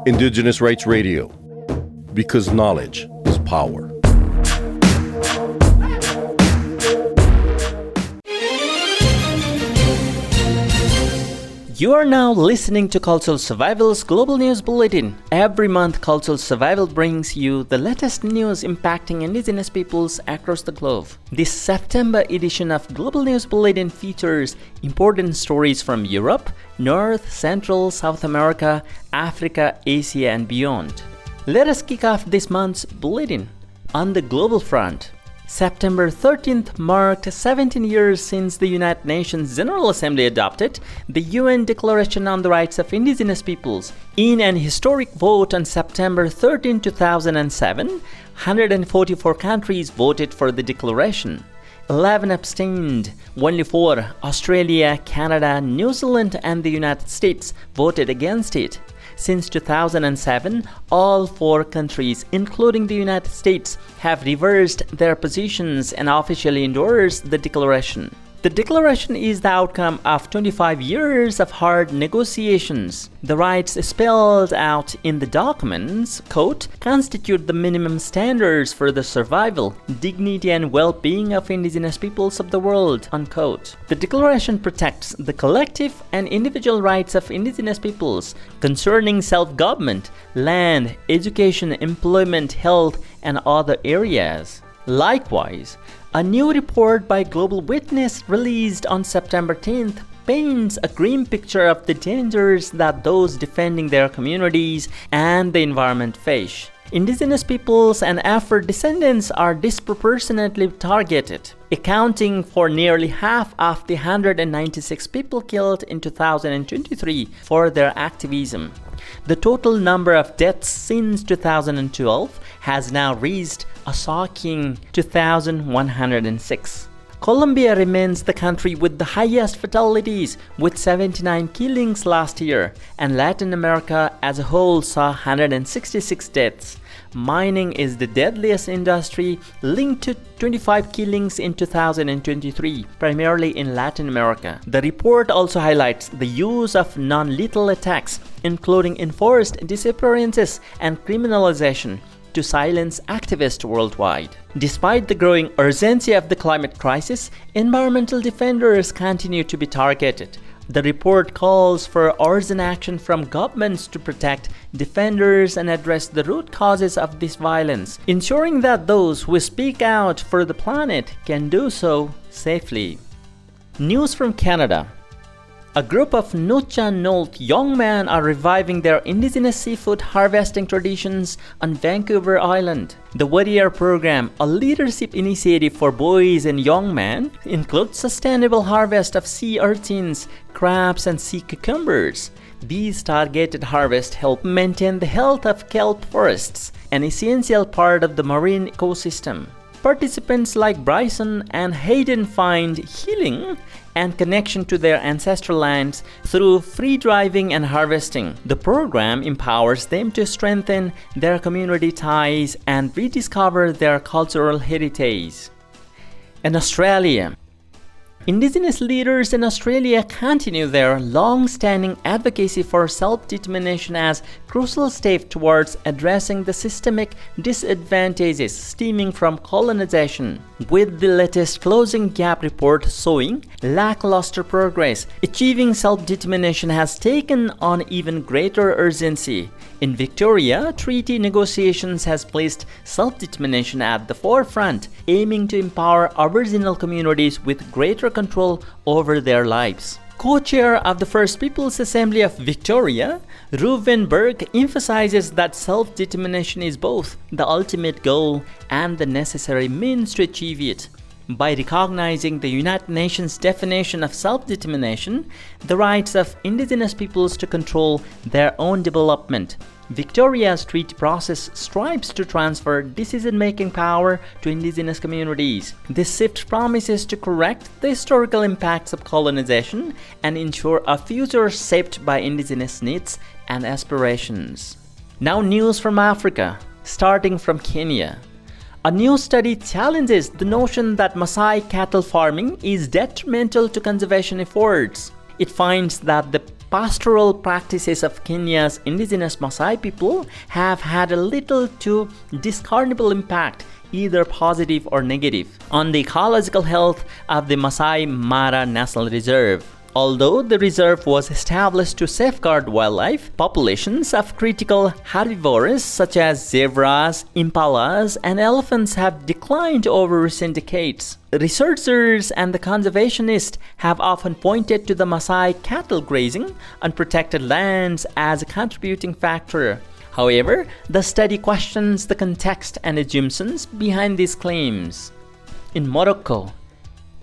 Indigenous Rights Radio, because knowledge is power. You are now listening to Cultural Survival's Global News Bulletin. Every month, Cultural Survival brings you the latest news impacting indigenous peoples across the globe. This September edition of Global News Bulletin features important stories from Europe, North, Central, South America, Africa, Asia, and beyond. Let us kick off this month's bulletin. On the global front, September 13th marked 17 years since the United Nations General Assembly adopted the UN Declaration on the Rights of Indigenous Peoples. In an historic vote on September 13, 2007, 144 countries voted for the declaration. 11 abstained. Only 4, Australia, Canada, New Zealand, and the United States, voted against it. Since 2007, all 4 countries, including the United States, have reversed their positions and officially endorsed the declaration. The declaration is the outcome of 25 years of hard negotiations. The rights spelled out in the documents, quote, constitute the minimum standards for the survival, dignity, and well-being of indigenous peoples of the world, unquote. The declaration protects the collective and individual rights of indigenous peoples concerning self-government, land, education, employment, health, and other areas. Likewise, a new report by Global Witness released on September 10th paints a grim picture of the dangers that those defending their communities and the environment face. Indigenous peoples and Afro-descendants are disproportionately targeted, accounting for nearly half of the 196 people killed in 2023 for their activism. The total number of deaths since 2012 has now reached a shocking 2,106. Colombia remains the country with the highest fatalities, with 79 killings last year, and Latin America as a whole saw 166 deaths. Mining is the deadliest industry, linked to 25 killings in 2023, primarily in Latin America. The report also highlights the use of non-lethal attacks, including enforced disappearances and criminalization, to silence activists worldwide. Despite the growing urgency of the climate crisis, environmental defenders continue to be targeted. The report calls for urgent action from governments to protect defenders and address the root causes of this violence, ensuring that those who speak out for the planet can do so safely. News from Canada. A group of Nuu-chah-nulth young men are reviving their indigenous seafood harvesting traditions on Vancouver Island. The Warrior program, a leadership initiative for boys and young men, includes sustainable harvest of sea urchins, crabs, and sea cucumbers. These targeted harvests help maintain the health of kelp forests, an essential part of the marine ecosystem. Participants like Bryson and Hayden find healing and connection to their ancestral lands through free driving and harvesting. The program empowers them to strengthen their community ties and rediscover their cultural heritage. In Australia, Indigenous leaders in Australia continue their long-standing advocacy for self-determination as crucial step towards addressing the systemic disadvantages stemming from colonization. With the latest Closing Gap report showing lackluster progress, achieving self-determination has taken on even greater urgency. In Victoria, treaty negotiations has placed self-determination at the forefront, aiming to empower Aboriginal communities with greater control over their lives. Co-chair of the First Peoples Assembly of Victoria, Reuven Berg, emphasizes that self-determination is both the ultimate goal and the necessary means to achieve it. By recognizing the United Nations definition of self-determination, the rights of indigenous peoples to control their own development, Victoria's treaty process strives to transfer decision-making power to indigenous communities. This shift promises to correct the historical impacts of colonization and ensure a future shaped by indigenous needs and aspirations. Now news from Africa, starting from Kenya. A new study challenges the notion that Maasai cattle farming is detrimental to conservation efforts. It finds that the pastoral practices of Kenya's indigenous Maasai people have had a little to discernible impact, either positive or negative, on the ecological health of the Masai Mara National Reserve. Although the reserve was established to safeguard wildlife, populations of critical herbivores such as zebras, impalas, and elephants have declined over recent decades. Researchers and the conservationists have often pointed to the Maasai cattle grazing on protected lands as a contributing factor. However, the study questions the context and assumptions behind these claims. In Morroco,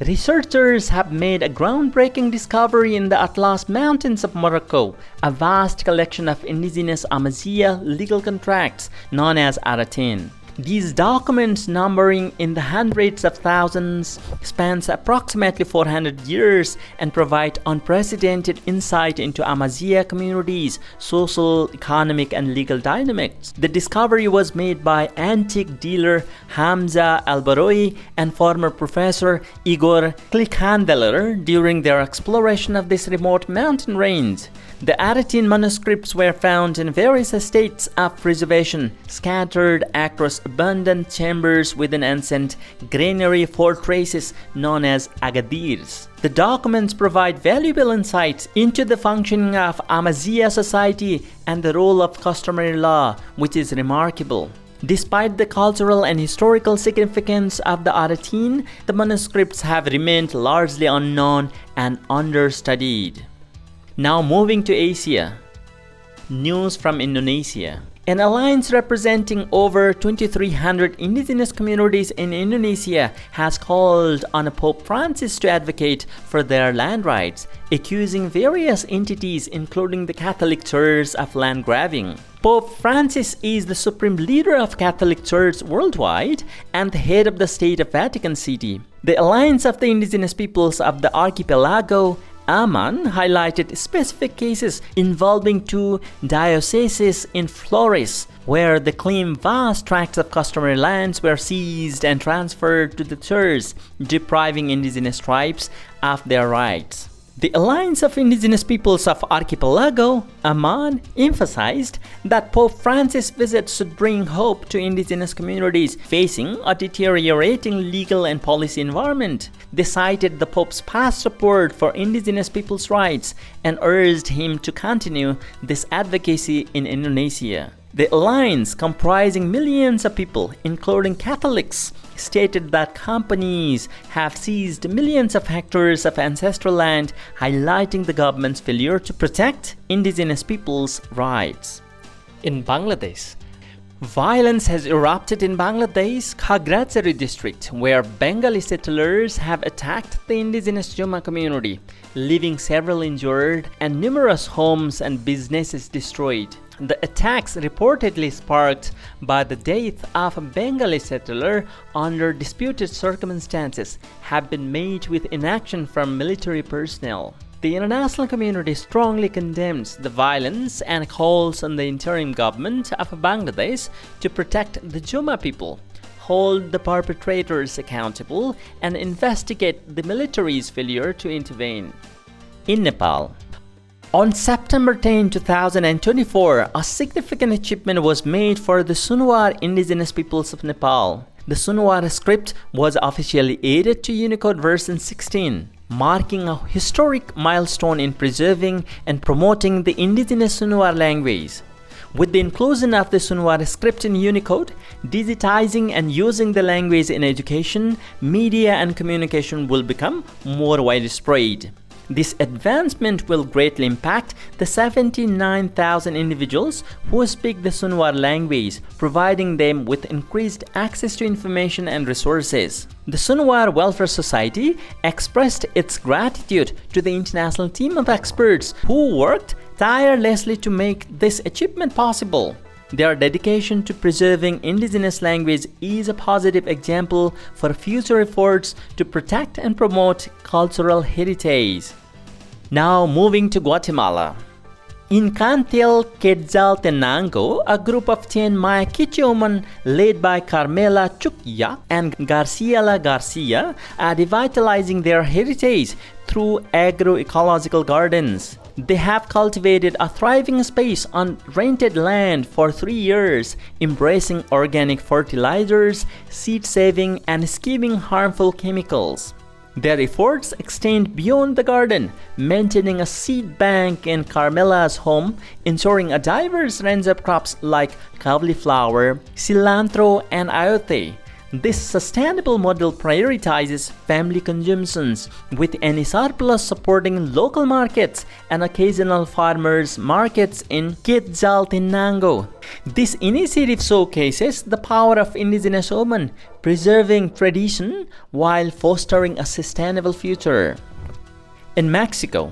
researchers have made a groundbreaking discovery in the Atlas Mountains of Morocco, a vast collection of indigenous Amazigh legal contracts known as Aratin. These documents, numbering in the hundreds of thousands, spans approximately 400 years and provide unprecedented insight into Amazigh communities' social, economic, and legal dynamics. The discovery was made by antique dealer Hamza Albaroi and former professor Igor Klikhandeler during their exploration of this remote mountain range. The Aratin manuscripts were found in various states of preservation, scattered across abundant chambers within ancient granary fortresses known as agadirs. The documents provide valuable insights into the functioning of Amazigh society and the role of customary law, which is remarkable. Despite the cultural and historical significance of the Aratin, the manuscripts have remained largely unknown and understudied. Now moving to Asia. News from Indonesia. An alliance representing over 2,300 indigenous communities in Indonesia has called on Pope Francis to advocate for their land rights, accusing various entities including the Catholic Church of land grabbing. Pope Francis is the supreme leader of Catholic Church worldwide and the head of the State of Vatican City. The Alliance of the Indigenous Peoples of the Archipelago Aman highlighted specific cases involving two dioceses in Flores, where the claimed vast tracts of customary lands were seized and transferred to the church, depriving indigenous tribes of their rights. The Alliance of Indigenous Peoples of Archipelago, Aman, emphasized that Pope Francis' visit should bring hope to indigenous communities facing a deteriorating legal and policy environment. They cited the Pope's past support for indigenous people's rights and urged him to continue this advocacy in Indonesia. The alliance, comprising millions of people, including Catholics, stated that companies have seized millions of hectares of ancestral land, highlighting the government's failure to protect indigenous people's rights. In Bangladesh, violence has erupted in Bangladesh's Khagrachari district, where Bengali settlers have attacked the indigenous Juma community, leaving several injured and numerous homes and businesses destroyed. The attacks, reportedly sparked by the death of a Bengali settler under disputed circumstances, have been met with inaction from military personnel. The international community strongly condemns the violence and calls on the interim government of Bangladesh to protect the Juma people, hold the perpetrators accountable, and investigate the military's failure to intervene. In Nepal, on September 10, 2024, a significant achievement was made for the Sunuwar indigenous peoples of Nepal. The Sunuwar script was officially added to Unicode version 16, marking a historic milestone in preserving and promoting the indigenous Sunuwar language. With the inclusion of the Sunuwar script in Unicode, digitizing and using the language in education, media, and communication will become more widespread. This advancement will greatly impact the 79,000 individuals who speak the Sunuwar language, providing them with increased access to information and resources. The Sunuwar Welfare Society expressed its gratitude to the international team of experts who worked tirelessly to make this achievement possible. Their dedication to preserving indigenous language is a positive example for future efforts to protect and promote cultural heritage. Now moving to Guatemala. In Cantil Quetzaltenango, a group of 10 Maya Quiche women led by Carmela Chukya and Garciela Garcia are revitalizing their heritage through agroecological gardens. They have cultivated a thriving space on rented land for 3 years, embracing organic fertilizers, seed saving, and skimming harmful chemicals. Their efforts extend beyond the garden, maintaining a seed bank in Carmela's home, ensuring a diverse range of crops like cauliflower, cilantro, and ayote. This sustainable model prioritizes family consumptions, with any surplus supporting local markets and occasional farmers' markets in Quetzaltenango. This initiative showcases the power of indigenous women, preserving tradition while fostering a sustainable future. In Mexico,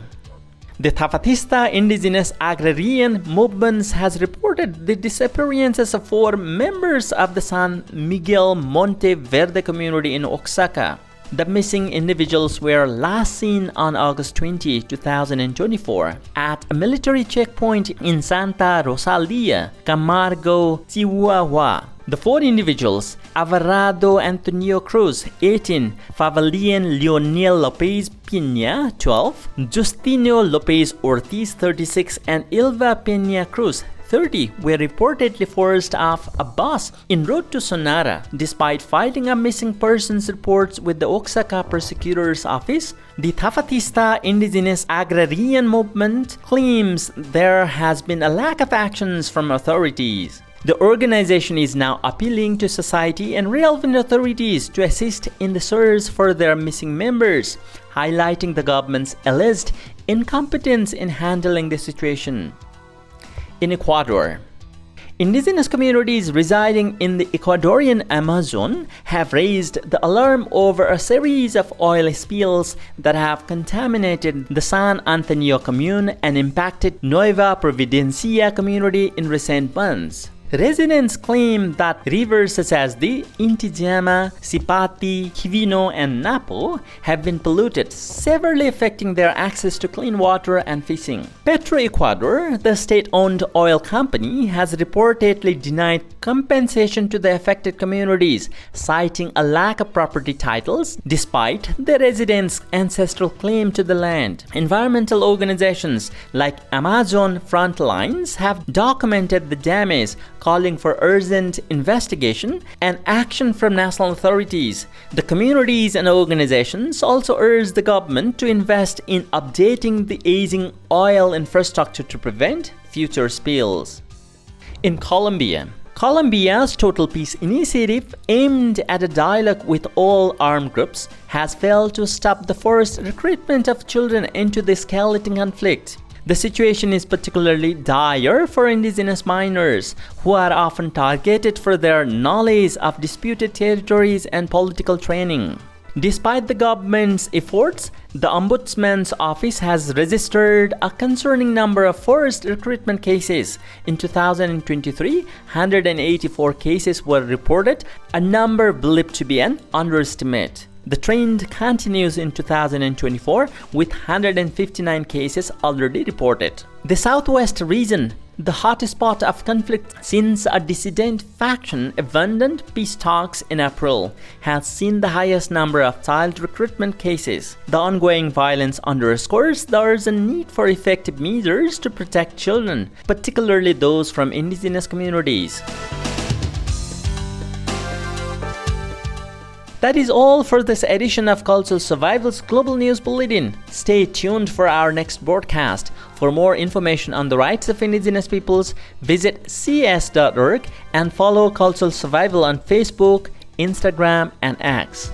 the Zapatista indigenous agrarian movement has reported the disappearances of 4 members of the San Miguel Monte Verde community in Oaxaca. The missing individuals were last seen on August 20, 2024 at a military checkpoint in Santa Rosalia, Camargo, Chihuahua. The 4 individuals, Alvarado Antonio Cruz, 18, Favalian Leonel Lopez Pena, 12, Justino Lopez Ortiz, 36, and Ilva Pena Cruz, 30, were reportedly forced off a bus en route to Sonora. Despite filing a missing persons reports with the Oaxaca Prosecutor's Office, the Zapatista indigenous agrarian movement claims there has been a lack of actions from authorities. The organization is now appealing to society and relevant authorities to assist in the search for their missing members, highlighting the government's alleged incompetence in handling the situation. In Ecuador, indigenous communities residing in the Ecuadorian Amazon have raised the alarm over a series of oil spills that have contaminated the San Antonio commune and impacted Nueva Providencia community in recent months. Residents claim that rivers such as the Intijama, Sipati, Quivino, and Napo have been polluted, severely affecting their access to clean water and fishing. Petroecuador, the state-owned oil company, has reportedly denied compensation to the affected communities, citing a lack of property titles despite the residents' ancestral claim to the land. Environmental organizations like Amazon Frontlines have documented the damage, calling for urgent investigation and action from national authorities. The communities and organizations also urge the government to invest in updating the aging oil infrastructure to prevent future spills. In Colombia, Colombia's Total Peace Initiative, aimed at a dialogue with all armed groups, has failed to stop the forced recruitment of children into the escalating conflict. The situation is particularly dire for indigenous minors, who are often targeted for their knowledge of disputed territories and political training. Despite the government's efforts, the Ombudsman's office has registered a concerning number of forced recruitment cases. In 2023, 184 cases were reported, a number believed to be an underestimate. The trend continues in 2024 with 159 cases already reported. The Southwest region, the hotspot of conflict since a dissident faction abandoned peace talks in April, has seen the highest number of child recruitment cases. The ongoing violence underscores the urgent need for effective measures to protect children, particularly those from indigenous communities. That is all for this edition of Cultural Survival's Global News Bulletin. Stay tuned for our next broadcast. For more information on the rights of indigenous peoples, visit cs.org and follow Cultural Survival on Facebook, Instagram, and X.